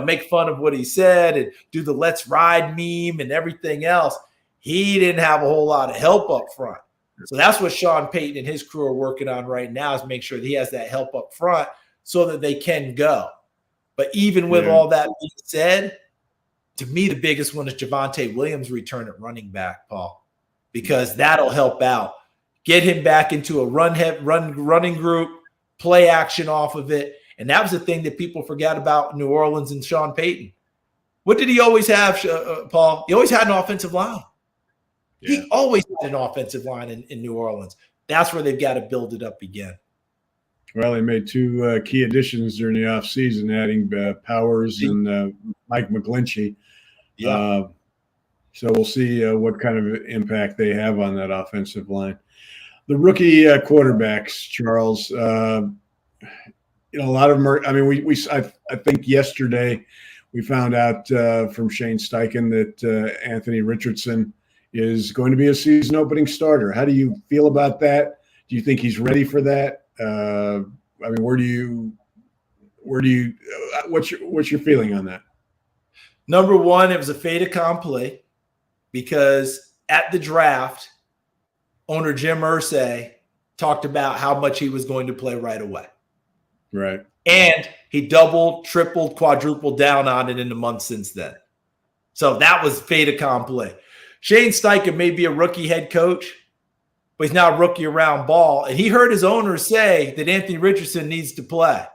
make fun of what he said and do the let's ride meme and everything else. He didn't have a whole lot of help up front. So that's what Sean Payton and his crew are working on right now, is make sure that he has that help up front so that they can go. But even with all that being said, to me, the biggest one is Javonte Williams' return at running back, Paul, because that'll help out. Get him back into a running group, play action off of it. And that was the thing that people forgot about New Orleans and Sean Payton. What did he always have, Paul? He always had an offensive line. Yeah. He always had an offensive line in New Orleans. That's where they've got to build it up again. Well, they made 2 key additions during the offseason, adding Powers and Mike McGlinchey. So we'll see what kind of impact they have on that offensive line. The rookie quarterbacks, Charles, a lot of them are, I think yesterday we found out from Shane Steichen that Anthony Richardson is going to be a season opening starter. How do you feel about that? Do you think he's ready for that? What's your feeling on that? Number one, it was a fait accompli because at the draft, owner Jim Irsay talked about how much he was going to play right away. Right. And he doubled, tripled, quadrupled down on it in the months since then. So that was fait accompli. Shane Steichen may be a rookie head coach, but he's not a rookie around ball. And he heard his owner say that Anthony Richardson needs to play.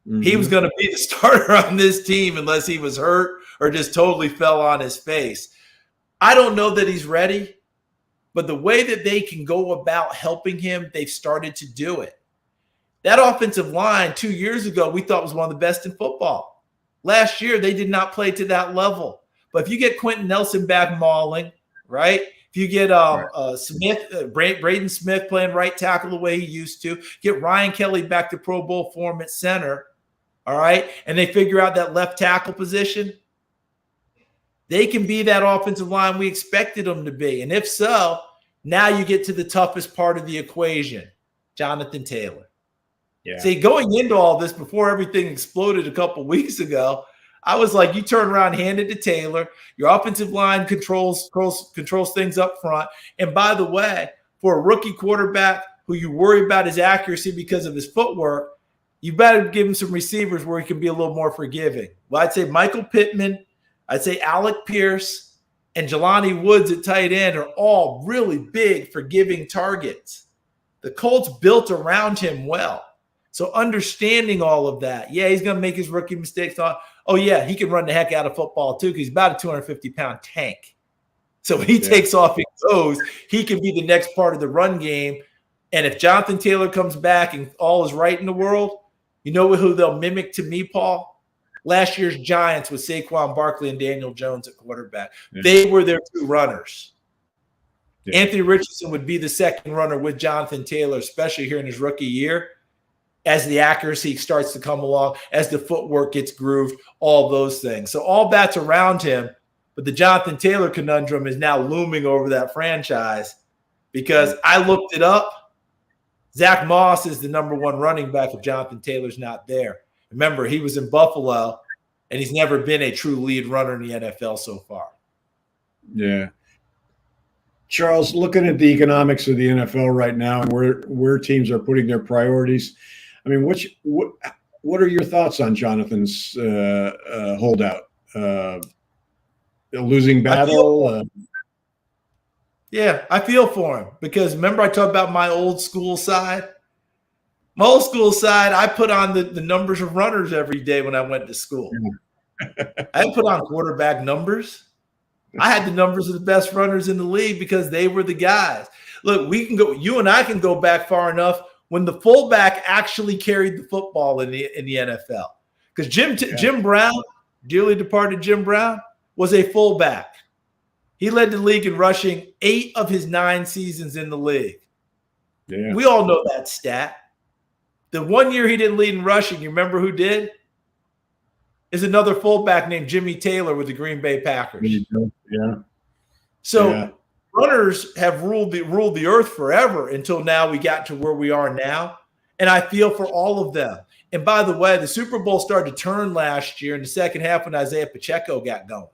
Mm-hmm. He was going to be the starter on this team unless he was hurt or just totally fell on his face. I don't know that he's ready. But the way that they can go about helping him, they've started to do it. That offensive line 2 years ago, we thought was one of the best in football. Last year, they did not play to that level. But if you get Quentin Nelson back mauling, right? If you get Braden Smith playing right tackle the way he used to, get Ryan Kelly back to Pro Bowl form at center, all right? And they figure out that left tackle position, they can be that offensive line we expected them to be. And if so, now you get to the toughest part of the equation, Jonathan Taylor. Yeah. See, going into all this before everything exploded a couple weeks ago, I was like, you turn around, hand it to Taylor. Your offensive line controls things up front. And by the way, for a rookie quarterback who you worry about his accuracy because of his footwork, you better give him some receivers where he can be a little more forgiving. Well, I'd say Michael Pittman, I'd say Alec Pierce, and Jelani Woods at tight end are all really big, forgiving targets. The Colts built around him well. So understanding all of that, yeah, he's going to make his rookie mistakes. Oh, yeah, he can run the heck out of football too because he's about a 250-pound tank. So when he takes off and goes, he can be the next part of the run game. And if Jonathan Taylor comes back and all is right in the world, you know who they'll mimic to me, Paul? Last year's Giants with Saquon Barkley and Daniel Jones at quarterback. Yeah. They were their two runners. Yeah. Anthony Richardson would be the second runner with Jonathan Taylor, especially here in his rookie year, as the accuracy starts to come along, as the footwork gets grooved, all those things. So all bats around him, but the Jonathan Taylor conundrum is now looming over that franchise because I looked it up. Zach Moss is the number one running back if Jonathan Taylor's not there. Remember, he was in Buffalo, and he's never been a true lead runner in the NFL so far. Yeah. Charles, looking at the economics of the NFL right now and where teams are putting their priorities, I mean, what are your thoughts on Jonathan's holdout? A losing battle? Yeah, I feel for him because remember I talked about my old school side? My old school side, I put on the numbers of runners every day when I went to school. I didn't put on quarterback numbers. I had the numbers of the best runners in the league because they were the guys. Look, you and I can go back far enough when the fullback actually carried the football in the NFL. Because Jim Brown, dearly departed Jim Brown, was a fullback. He led the league in rushing 8 of his 9 seasons in the league. Yeah. We all know that stat. The one year he didn't lead in rushing, you remember who did? Is another fullback named Jimmy Taylor with the Green Bay Packers. Yeah. So runners have ruled the earth forever until now we got to where we are now. And I feel for all of them. And by the way, the Super Bowl started to turn last year in the second half when Isaiah Pacheco got going.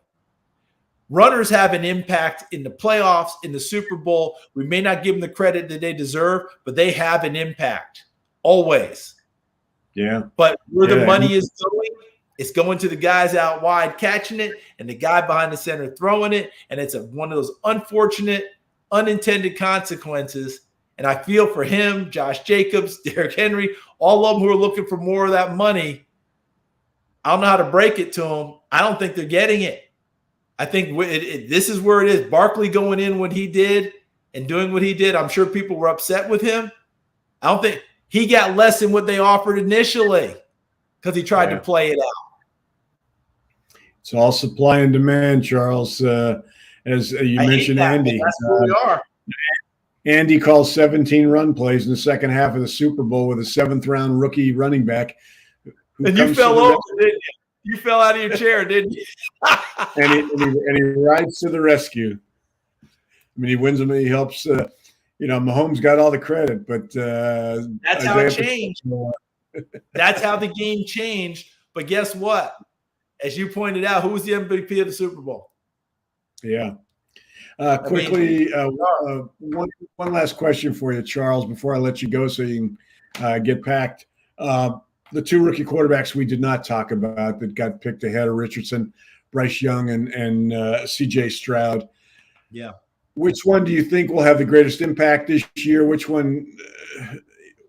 Runners have an impact in the playoffs, in the Super Bowl. We may not give them the credit that they deserve, but they have an impact always. Yeah. But where the money is going, it's going to the guys out wide catching it and the guy behind the center throwing it. And it's one of those unfortunate, unintended consequences. And I feel for him, Josh Jacobs, Derrick Henry, all of them who are looking for more of that money. I don't know how to break it to them. I don't think they're getting it. I think this is where it is. Barkley going in what he did and doing what he did, I'm sure people were upset with him. I don't think he got less than what they offered initially because he tried to play it out. It's all supply and demand, Charles. As you mentioned, Andy. That's where we are. Andy called 17 run plays in the second half of the Super Bowl with a 7th-round rookie running back. And you fell over, didn't you? You fell out of your chair, didn't you? and he rides to the rescue. I mean, he wins them. He helps. Mahomes got all the credit, but that's how it changed. That's how the game changed. But guess what? As you pointed out, who was the MVP of the Super Bowl? Yeah. Quickly, one last question for you, Charles, before I let you go so you can get packed. The 2 rookie quarterbacks we did not talk about that got picked ahead of Richardson, Bryce Young and C.J. Stroud. Yeah. Which one do you think will have the greatest impact this year? Which one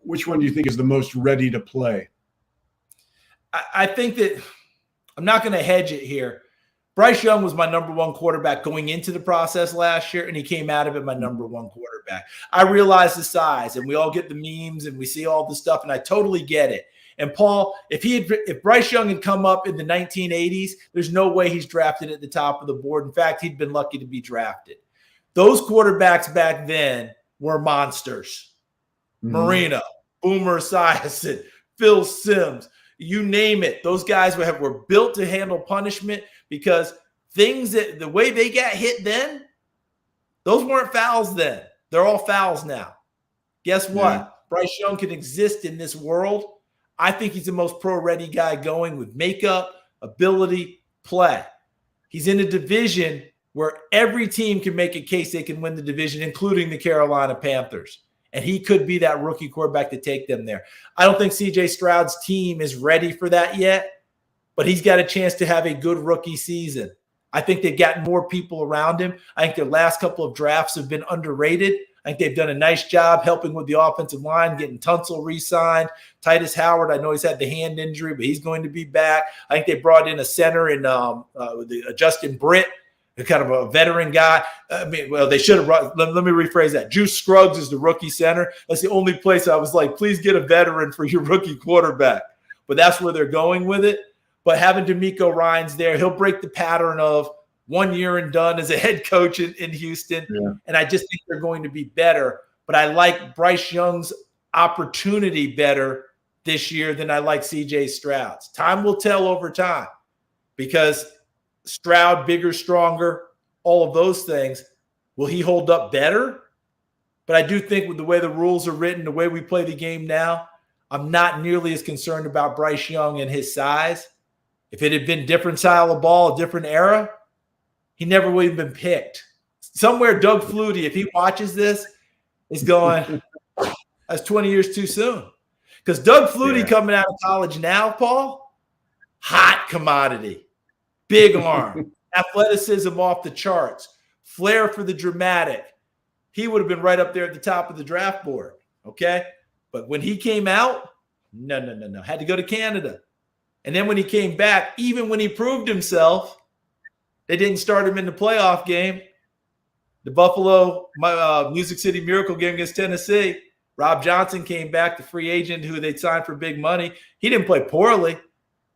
do you think is the most ready to play? I think that I'm not going to hedge it here. Bryce Young was my number 1 quarterback going into the process last year, and he came out of it my number 1 quarterback. I realize the size, and we all get the memes, and we see all the stuff, and I totally get it. And Paul, if Bryce Young had come up in the 1980s, there's no way he's drafted at the top of the board. In fact, he'd been lucky to be drafted. Those quarterbacks back then were monsters. Mm-hmm. Marino, Boomer Esiason, Phil Simms, you name it. Those guys were built to handle punishment because the way they got hit then, those weren't fouls then. They're all fouls now. Guess what? Yeah. Bryce Young can exist in this world. I think he's the most pro-ready guy going with makeup, ability, play. He's in a division where every team can make a case they can win the division, including the Carolina Panthers. And he could be that rookie quarterback to take them there. I don't think C.J. Stroud's team is ready for that yet, but he's got a chance to have a good rookie season. I think they've got more people around him. I think their last couple of drafts have been underrated. I think they've done a nice job helping with the offensive line, getting Tunsil re-signed. Titus Howard, I know he's had the hand injury, but he's going to be back. I think they brought in a center in Justin Britt, kind of a veteran guy. They should have brought – let me rephrase that. Juice Scruggs is the rookie center. That's the only place I was like, please get a veteran for your rookie quarterback. But that's where they're going with it. But having DeMeco Ryans there, he'll break the pattern of 1 year and done as a head coach in Houston. Yeah. And I just think they're going to be better. But I like Bryce Young's opportunity better this year than I like CJ Stroud's. Time will tell over time because Stroud, bigger, stronger, all of those things. Will he hold up better? But I do think with the way the rules are written, the way we play the game now, I'm not nearly as concerned about Bryce Young and his size. If it had been different style of ball, a different era, he never would have been picked. Somewhere Doug Flutie, if he watches this, is going, that's 20 years too soon. Because Doug Flutie coming out of college now, Paul, hot commodity, big arm, athleticism off the charts, flair for the dramatic. He would have been right up there at the top of the draft board, okay? But when he came out, no. Had to go to Canada. And then when he came back, even when he proved himself, they didn't start him in the playoff game. The Buffalo Music City Miracle game against Tennessee, Rob Johnson came back, the free agent who they'd signed for big money. He didn't play poorly,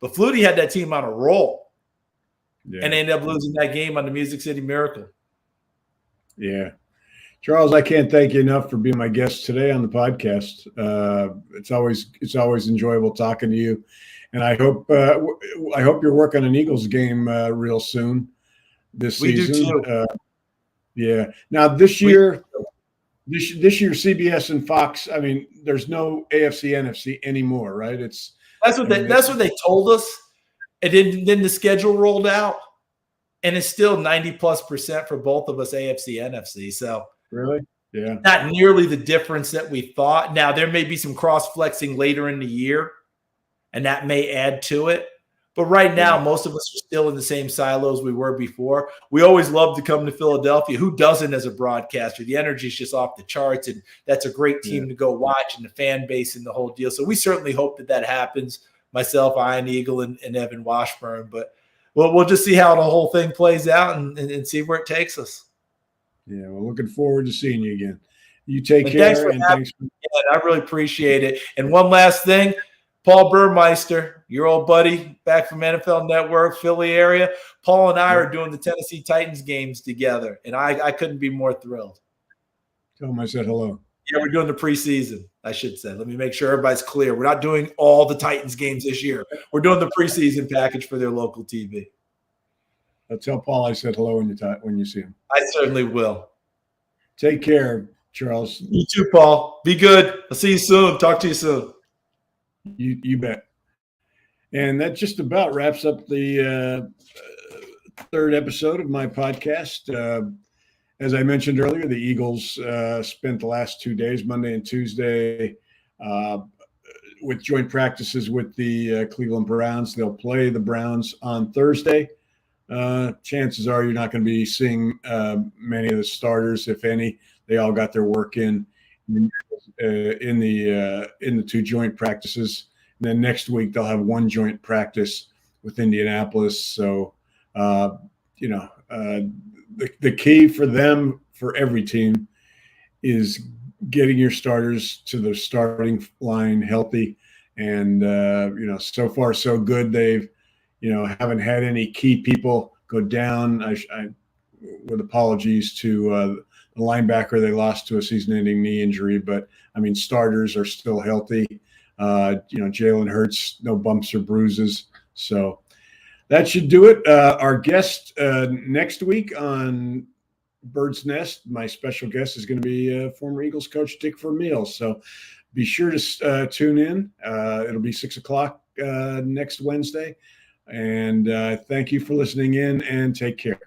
but Flutie had that team on a roll. Yeah. And they ended up losing that game on the Music City Miracle. Yeah. Charles, I can't thank you enough for being my guest today on the podcast. It's always enjoyable talking to you. And I hope you're working an Eagles game real soon this season. We do too. Yeah. Now this year, CBS and Fox. I mean, there's no AFC NFC anymore, right? That's what they told us. And then the schedule rolled out, and it's still 90+% for both of us, AFC, NFC. So really, yeah, not nearly the difference that we thought. Now there may be some cross flexing later in the year, and that may add to it. But right now, most of us are still in the same silos we were before. We always love to come to Philadelphia. Who doesn't as a broadcaster? The energy is just off the charts, and that's a great team to go watch, and the fan base and the whole deal. So we certainly hope that happens. Myself, Ian Eagle, and Evan Washburn. But we'll just see how the whole thing plays out and see where it takes us. Yeah, we're looking forward to seeing you again. You take care. Thanks for I really appreciate it. And one last thing. Paul Burmeister, your old buddy back from NFL Network, Philly area. Paul and I are doing the Tennessee Titans games together, and I couldn't be more thrilled. Tell him I said hello. Yeah, we're doing the preseason, I should say. Let me make sure everybody's clear. We're not doing all the Titans games this year. We're doing the preseason package for their local TV. Tell Paul I said hello when you see him. I certainly will. Take care, Charles. You too, Paul. Be good. I'll see you soon. Talk to you soon. You bet. And that just about wraps up the third episode of my podcast. As I mentioned earlier, the Eagles spent the last 2 days, Monday and Tuesday, with joint practices with the Cleveland Browns. They'll play the Browns on Thursday. Chances are you're not going to be seeing many of the starters, if any. They all got their work in the two joint practices. And then next week they'll have one joint practice with Indianapolis. So, the key for them, for every team, is getting your starters to the starting line healthy. And, so far so good. They've, haven't had any key people go down. I with apologies to the linebacker they lost to a season-ending knee injury, but I mean, starters are still healthy. Jalen Hurts, no bumps or bruises. So that should do it. Our guest next week on Bird's Nest, my special guest is going to be former Eagles coach Dick Vermeil. So be sure to tune in. It'll be 6:00 next Wednesday. And thank you for listening in, and take care.